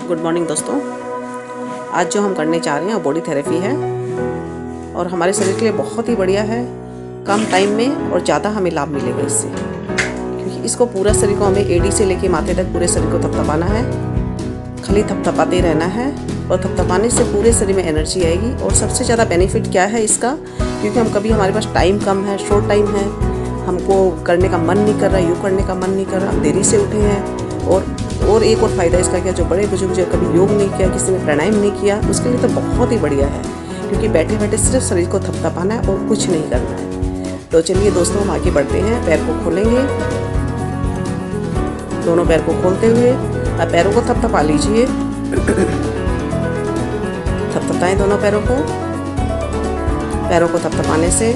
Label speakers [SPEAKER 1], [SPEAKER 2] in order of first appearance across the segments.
[SPEAKER 1] Good morning दोस्तों। आज जो हम करने जा रहे हैं वो बॉडी थेरेपी है और हमारे शरीर के लिए बहुत ही बढ़िया है। कम टाइम में और ज़्यादा हमें लाभ मिलेगा इससे, क्योंकि इसको पूरा शरीर को हमें एडी से लेके माथे तक पूरे शरीर को थपथपाना है। खाली थपथपाते रहना है और थपथपाने से पूरे शरीर में एनर्जी आएगी। और सबसे ज़्यादा बेनिफिट क्या है इसका, क्योंकि हम कभी हमारे पास टाइम कम है, शॉर्ट टाइम है, हमको करने का मन नहीं कर रहा, यूँ करने का मन नहीं कर रहा, हम देरी से उठे हैं। और एक और फ़ायदा इसका क्या, जो बड़े बुजुर्ग जो कभी योग नहीं किया, किसी ने प्राणायाम नहीं किया, उसके लिए तो बहुत ही बढ़िया है, क्योंकि बैठे बैठे सिर्फ शरीर को थपथपाना है और कुछ नहीं करना है। तो चलिए दोस्तों, हम आगे बढ़ते हैं। पैर को खोलेंगे, दोनों पैर को खोलते हुए अब पैरों को थपथपा लीजिए। थपथपाएं दोनों पैरों को। पैरों को थपथपाने से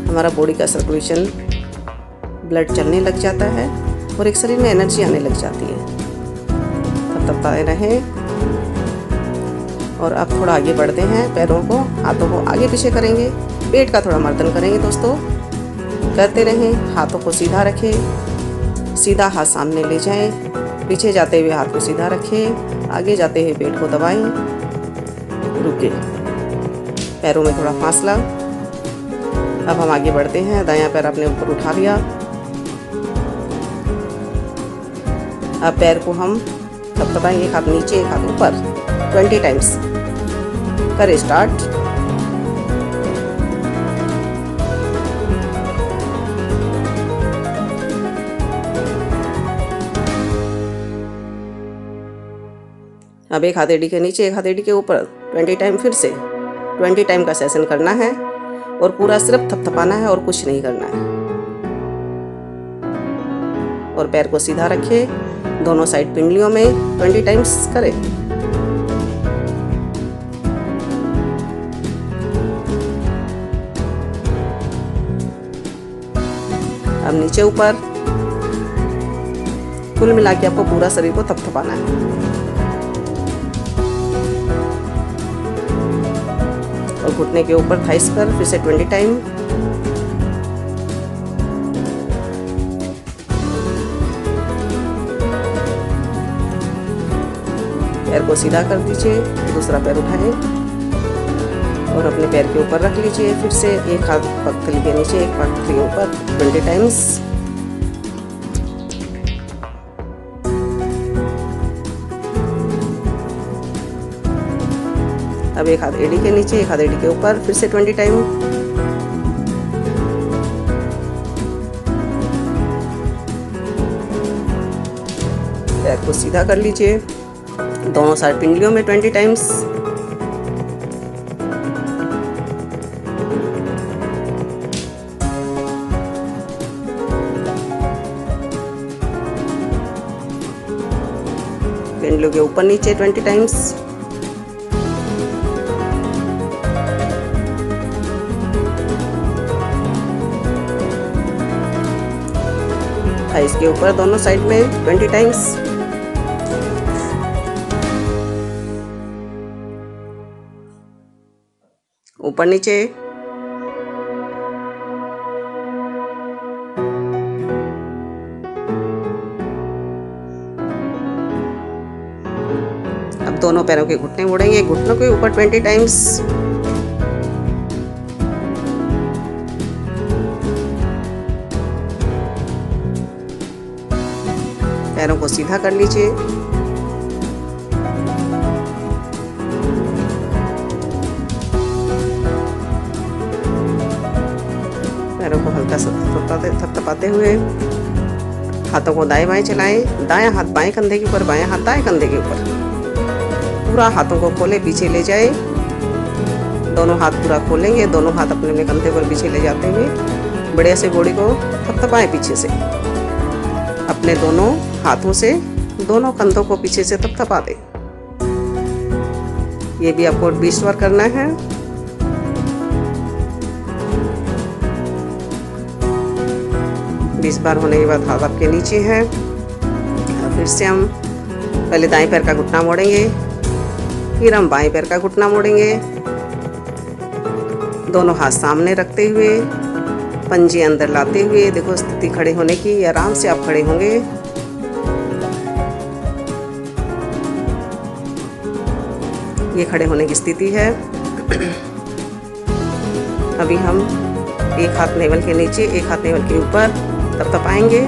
[SPEAKER 1] हमारा बॉडी का सर्कुलेशन, ब्लड चलने लग जाता है और एक शरीर में एनर्जी आने लग जाती है। थपथपाए रहें। और अब थोड़ा आगे बढ़ते हैं। पैरों को, हाथों को आगे पीछे करेंगे, पेट का थोड़ा मर्दन करेंगे दोस्तों। करते रहें। हाथों को सीधा रखें, सीधा हाथ सामने ले जाएं, पीछे जाते हुए हाथ को सीधा रखें, आगे जाते हुए पेट को दबाएं, रुके। पैरों में थोड़ा फासला। अब हम आगे बढ़ते हैं। दायां पैर अपने ऊपर उठा लिया। अब पैर को हम थपथपाएं, एक हाथ नीचे एक हाथ ऊपर 20 टाइम्स। करें स्टार्ट। अब एक हाथ एड़ी के नीचे एक हाथ एड़ी के ऊपर 20 टाइम, फिर से 20 टाइम का सेशन करना है और पूरा सिर्फ थपथपाना है और कुछ नहीं करना है। और पैर को सीधा रखें, दोनों साइड पिंडलियों में 20 टाइम्स करें। अब नीचे ऊपर, कुल मिला के आपको पूरा शरीर को थपथपाना है। और घुटने के ऊपर थाइस पर फिर से 20 टाइम। पैर को सीधा कर दीजिए, दूसरा पैर उठाएं और अपने पैर के ऊपर रख लीजिए। फिर से एक हाथ पगथली के नीचे एक पगथली के ऊपर 20 टाइम्स। अब एक हाथ एड़ी के नीचे एक हाथ एड़ी के ऊपर फिर से 20 टाइम। पैर को सीधा कर लीजिए, दोनों साइड पिंडलियों में 20 टाइम्स। पिंडलियों के ऊपर नीचे 20 टाइम्स। थाइस के ऊपर दोनों साइड में 20 टाइम्स। ऊपर नीचे। अब दोनों पैरों के घुटने मोड़ेंगे, घुटनों के ऊपर 20 टाइम्स। पैरों को सीधा कर लीजिए। पैरों को हल्का सा थपथपाते हुए हाथों को दाएं बाएं चलाएं। दायां हाथ बाएं कंधे के ऊपर, बायां हाथ दाएं कंधे के ऊपर। पूरा हाथों को खोलें, पीछे ले जाएं। दोनों हाथ पूरा खोलेंगे, दोनों हाथ अपने अपने कंधे पर पीछे ले जाते हुए बढ़िया से बॉडी को थपथपाएं पीछे से। अपने दोनों हाथों से दोनों कंधों को पीछे से थपथपा दें। ये भी आपको 20 बार करना है। बीस बार होने के बाद हाथ आपके नीचे है। फिर से हम पहले दाएं पैर का घुटना मोड़ेंगे, फिर हम बाएं पैर का घुटना मोड़ेंगे। दोनों हाथ सामने रखते हुए, पंजे अंदर लाते हुए, देखो स्थिति खड़े होने की, आराम से आप खड़े होंगे। ये खड़े होने की स्थिति है। अभी हम एक हाथ नेवल के नीचे, एक हाथ नेवल के ऊपर थपथपाएंगे।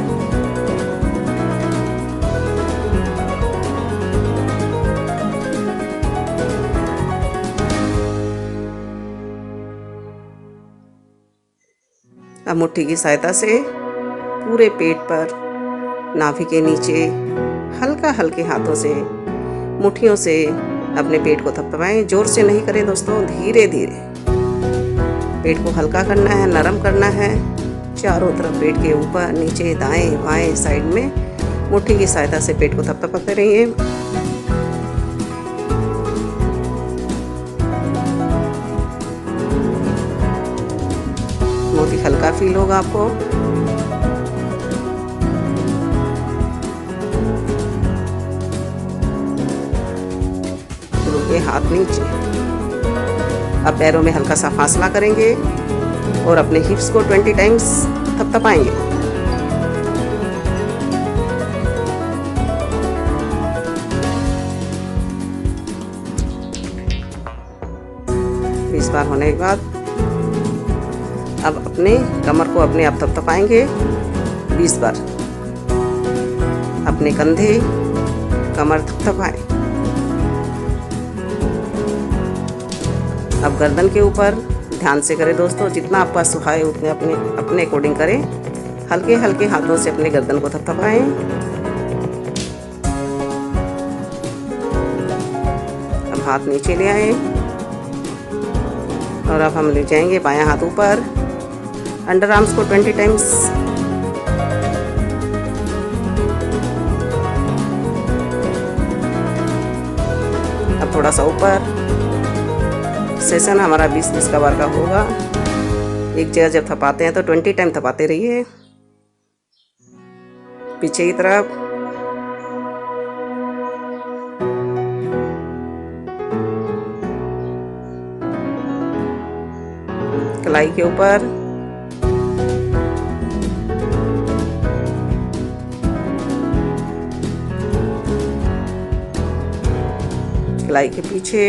[SPEAKER 1] अब मुट्ठी की सहायता से पूरे पेट पर, नाभि के नीचे हल्का हल्के हाथों से, मुट्ठियों से अपने पेट को थपथपाएं। जोर से नहीं करें दोस्तों, धीरे धीरे पेट को हल्का करना है, नरम करना है। चारों तरफ पेट के ऊपर, नीचे, दाएं बाएं साइड में मुट्ठी की सहायता से पेट को थपथपाते रहिए। बहुत ही हल्का फील होगा आपको। रुके, हाथ नीचे। अब पैरों में हल्का सा फासला करेंगे और अपने हिप्स को 20 टाइम्स थपथपाएंगे। इस बार होने के बाद अब अपने कमर को अपने आप थपथपाएंगे 20 बार। अपने कंधे, कमर थपथपाएं। अब गर्दन के ऊपर ध्यान से करें दोस्तों, जितना आपका सुहाए उतने अपने अकॉर्डिंग करें। हल्के हल्के हाथों से अपने गर्दन को थपथपाएं। अब हाथ नीचे ले आए और अब हम ले जाएंगे बायां हाथ ऊपर। अंडर आर्म्स को 20 टाइम्स। अब थोड़ा सा ऊपर। सेशन हमारा 20-20 का बार का होगा। एक जगह जब थपाते हैं तो 20 टाइम थपाते रहिए। पीछे की तरफ। कलाई के ऊपर। कलाई के पीछे।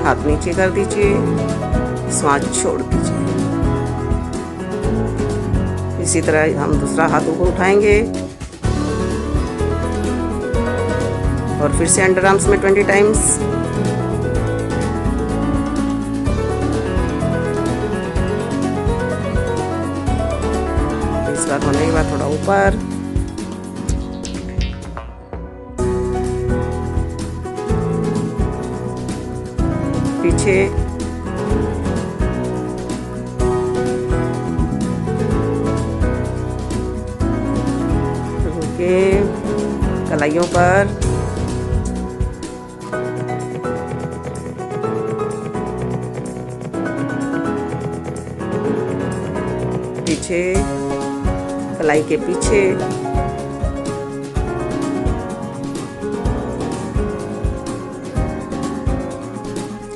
[SPEAKER 1] हाथ नीचे कर दीजिए, श्वास छोड़ दीजिए। इसी तरह हम दूसरा हाथ ऊपर उठाएंगे और फिर से अंडर आर्म्स में 20 टाइम्स। इस बार होने के बाद थोड़ा ऊपर। पीछे। रुके, कलाइयों पर। पीछे, कलाई के पीछे।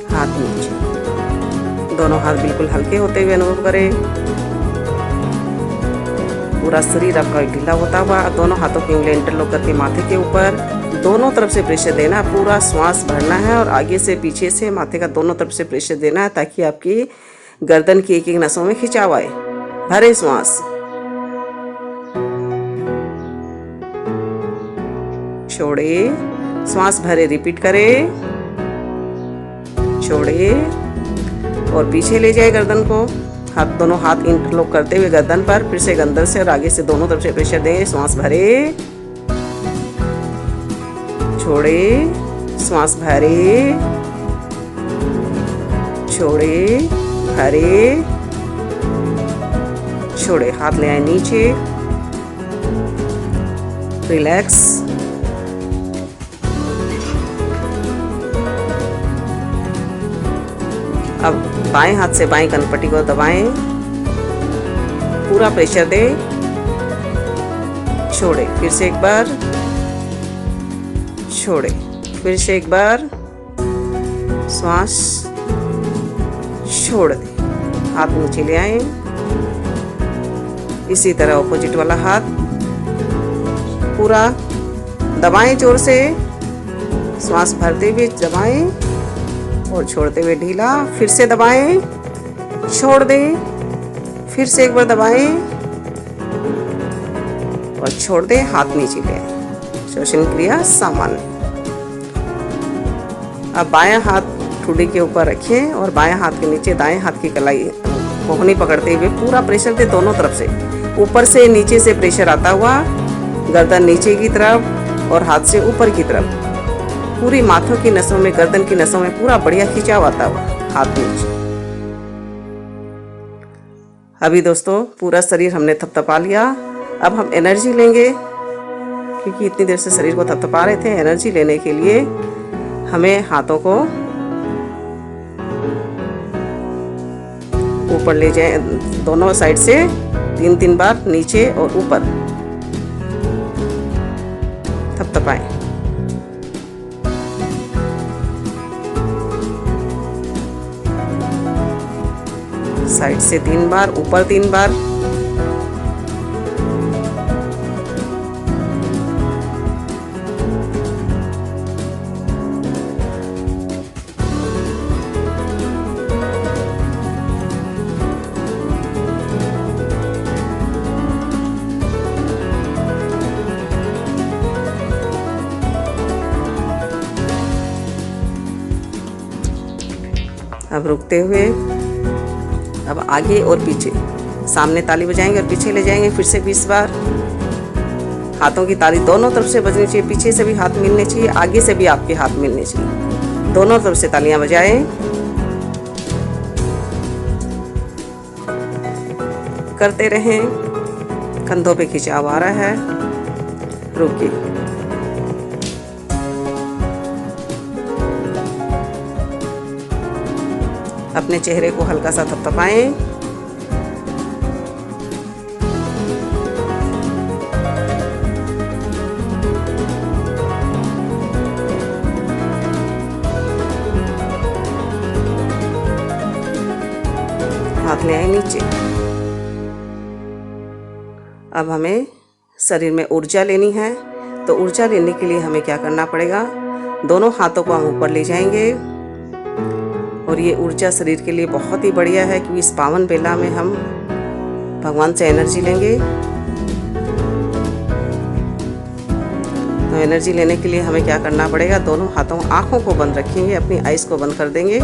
[SPEAKER 1] हाथ नीचे। दोनों हाथ बिल्कुल हल्के होते हुए अनुभव करें। पूरा शरीर आपका ढीला होता हुआ। दोनों हाथों की उंगलियां इंटरलॉक करके माथे के ऊपर दोनों तरफ से प्रेशर देना। पूरा श्वास भरना है और आगे से पीछे से माथे का दोनों तरफ से प्रेशर देना है ताकि आपकी गर्दन की एक एक नसों में खिंचाव आए। भरे श्वास। छोड़े, श्वास भरे, रिपीट करें। छोड़े और पीछे ले जाए गर्दन को। हाथ, दोनों हाथ इंटरलॉक करते हुए गर्दन पर, फिर से अंदर से और आगे से दोनों तरफ से प्रेशर दें। श्वास भरे, छोड़े, श्वास भरे, छोड़े, भरे, छोड़े। हाथ ले आए नीचे। रिलैक्स। अब बाएं हाथ से बाएं कनपट्टी को दबाएं। पूरा प्रेशर दें। छोड़े, फिर से एक बार। छोड़े, फिर से एक बार। श्वास छोड़ दें। हाथ नीचे ले आए। इसी तरह ऑपोजिट वाला हाथ पूरा दबाएं, जोर से श्वास भरते हुए दबाएं और छोड़ते हुए ढीला, फिर से दबाएं, छोड़ दें, फिर से एक बार दबाएं और छोड़ दें, हाथ नीचे लें। श्वसन क्रिया सामान्य। अब बायां हाथ ठुड्डी के ऊपर रखें और बायां हाथ के नीचे दाएं हाथ की कलाई कोहनी पकड़ते हुए पूरा प्रेशर दें दोनों तरफ से। ऊपर से नीचे से प्रेशर आता हुआ गर्दन नीचे की तरफ और हाथ से ऊपर की तरफ, पूरी माथों की नसों में, गर्दन की नसों में पूरा बढ़िया खिंचाव आता हुआ, हाथ नीचे। अभी दोस्तों पूरा शरीर हमने थपथपा लिया। अब हम एनर्जी लेंगे, क्योंकि इतनी देर से शरीर को थपथपा रहे थे। एनर्जी लेने के लिए हमें हाथों को ऊपर ले जाए, दोनों साइड से 3-3 बार नीचे और ऊपर थपथपाएं। साइड से 3 बार, ऊपर 3 बार। अब रुकते हुए अब आगे और पीछे, सामने ताली बजाएंगे और पीछे ले जाएंगे फिर से 20 बार। हाथों की ताली दोनों तरफ से बजनी चाहिए, पीछे से भी हाथ मिलने चाहिए, आगे से भी आपके हाथ मिलने चाहिए। दोनों तरफ से तालियां बजाएं। करते रहें। कंधों पे खिंचाव आ रहा है, रुकिए। अपने चेहरे को हल्का सा थपथपाएं। हाथ ले आए नीचे। अब हमें शरीर में ऊर्जा लेनी है, तो ऊर्जा लेने के लिए हमें क्या करना पड़ेगा? दोनों हाथों को हम ऊपर ले जाएंगे और ये ऊर्जा शरीर के लिए बहुत ही बढ़िया है, क्योंकि इस पावन बेला में हम भगवान से एनर्जी लेंगे। तो एनर्जी लेने के लिए हमें क्या करना पड़ेगा? दोनों हाथों, आंखों को बंद रखेंगे, अपनी आइज को बंद कर देंगे।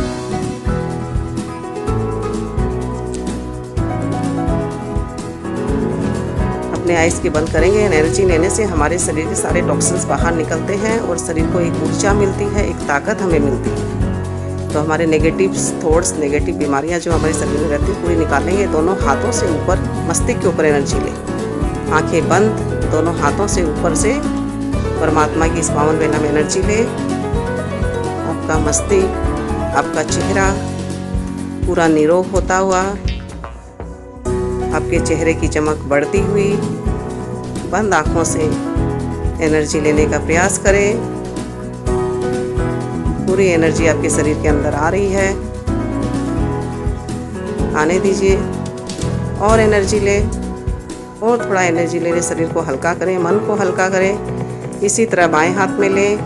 [SPEAKER 1] अपने आइज की बंद करेंगे। एनर्जी लेने से हमारे शरीर के सारे टॉक्सिन्स बाहर निकलते हैं और शरीर को एक ऊर्जा मिलती है, एक ताकत हमें मिलती है। तो हमारे नेगेटिव थॉट्स, नेगेटिव बीमारियां जो हमारे शरीर में रहती है पूरी निकालेंगे। दोनों हाथों से ऊपर, मस्तिष्क के ऊपर एनर्जी लें। आंखें बंद, दोनों हाथों से ऊपर से परमात्मा की इस पावन बेला में एनर्जी ले। आपका मस्तिष्क, आपका चेहरा पूरा निरोग होता हुआ, आपके चेहरे की चमक बढ़ती हुई। बंद आंखों से एनर्जी लेने का प्रयास करें। पूरी एनर्जी आपके शरीर के अंदर आ रही है, आने दीजिए। और एनर्जी ले, और थोड़ा एनर्जी ले, शरीर को हल्का करें, मन को हल्का करें। इसी तरह बाएं हाथ में लें,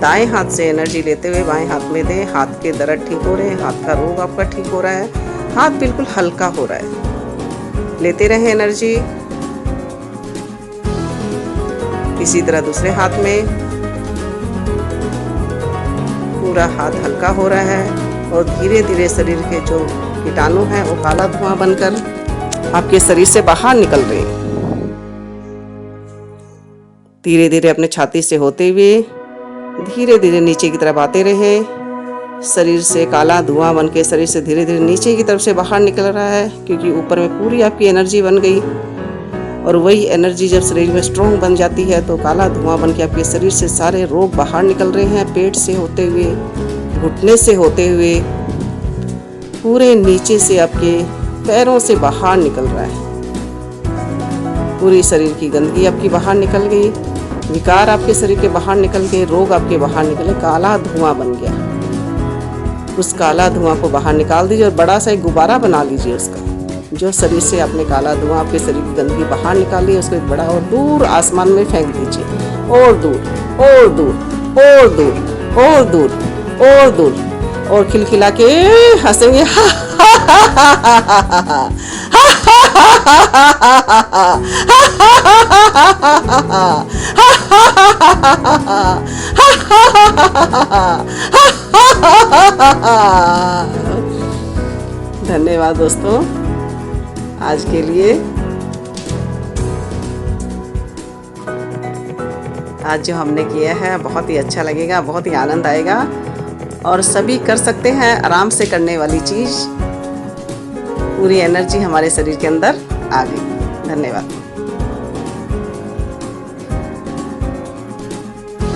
[SPEAKER 1] दाएं हाथ से एनर्जी लेते हुए बाएं हाथ में दें। हाथ के दर्द ठीक हो रहे हैं, हाथ का रोग आपका ठीक हो रहा है, हाथ बिल्कुल हल्का हो रहा है। लेते रहें एनर्जी। इसी तरह दूसरे हाथ में पूरा हाथ हल्का हो रहा है और धीरे धीरे शरीर के जो कीटाणु हैं वो काला धुआं बनकर आपके शरीर से बाहर निकल रहे हैं। धीरे धीरे अपने छाती से होते हुए धीरे धीरे नीचे की तरफ आते रहे। शरीर से काला धुआं बन के शरीर से धीरे धीरे नीचे की तरफ से बाहर निकल रहा है, क्योंकि ऊपर में पूरी आपकी एनर्जी बन गई। और वही एनर्जी जब शरीर में स्ट्रॉन्ग बन जाती है तो काला धुआं बन के आपके शरीर से सारे रोग बाहर निकल रहे हैं। पेट से होते हुए, घुटने से होते हुए, पूरे नीचे से आपके पैरों से बाहर निकल रहा है। पूरी शरीर की गंदगी आपकी बाहर निकल गई, विकार आपके शरीर के बाहर निकल गए, रोग आपके बाहर निकले, काला धुआं बन गया। उस काला धुआं को बाहर निकाल दीजिए और बड़ा सा एक गुब्बारा बना लीजिए उसका, जो शरीर से आपने काला धुआं, आपके शरीर की गंदगी बाहर निकाली, उसको एक बड़ा और दूर आसमान में फेंक दीजिए, और दूर और दूर और दूर और दूर और दूर, और खिलखिला के हंसेंगे। धन्यवाद दोस्तों आज के लिए। आज जो हमने किया है बहुत ही अच्छा लगेगा, बहुत ही आनंद आएगा, और सभी कर सकते हैं आराम से करने वाली चीज़। पूरी एनर्जी हमारे शरीर के अंदर आ गई। धन्यवाद।